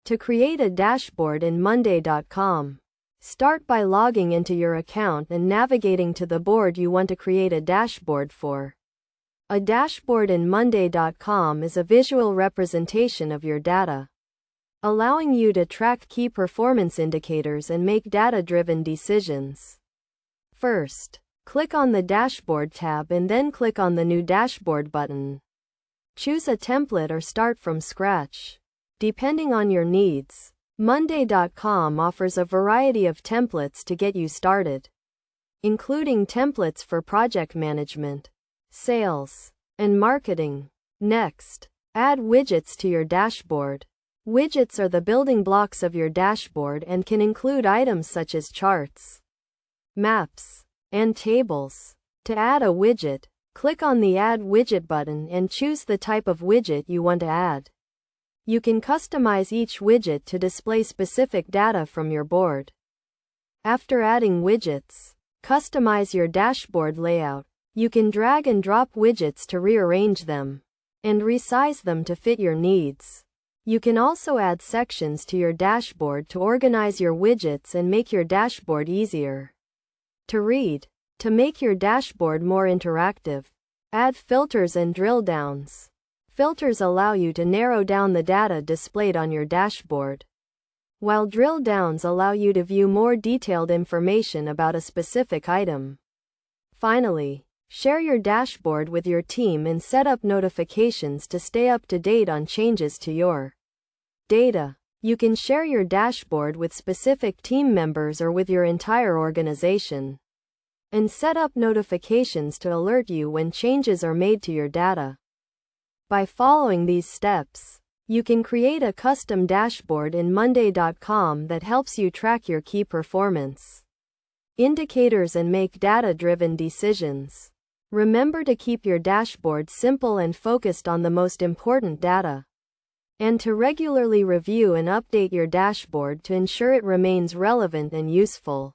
To create a dashboard in Monday.com, start by logging into your account and navigating to the board you want to create a dashboard for. A dashboard in Monday.com is a visual representation of your data, allowing you to track key performance indicators and make data-driven decisions. First, click on the Dashboard tab and then click on the New Dashboard button. Choose a template or start from scratch, depending on your needs. Monday.com offers a variety of templates to get you started, including templates for project management, sales, and marketing. Next, add widgets to your dashboard. Widgets are the building blocks of your dashboard and can include items such as charts, maps, and tables. To add a widget, click on the Add Widget button and choose the type of widget you want to add. You can customize each widget to display specific data from your board. After adding widgets, customize your dashboard layout. You can drag and drop widgets to rearrange them and resize them to fit your needs. You can also add sections to your dashboard to organize your widgets and make your dashboard easier to read. To make your dashboard more interactive, add filters and drill downs. Filters allow you to narrow down the data displayed on your dashboard, while drill downs allow you to view more detailed information about a specific item. Finally, share your dashboard with your team and set up notifications to stay up to date on changes to your data. You can share your dashboard with specific team members or with your entire organization, and set up notifications to alert you when changes are made to your data. By following these steps, you can create a custom dashboard in Monday.com that helps you track your key performance indicators and make data-driven decisions. Remember to keep your dashboard simple and focused on the most important data, and to regularly review and update your dashboard to ensure it remains relevant and useful.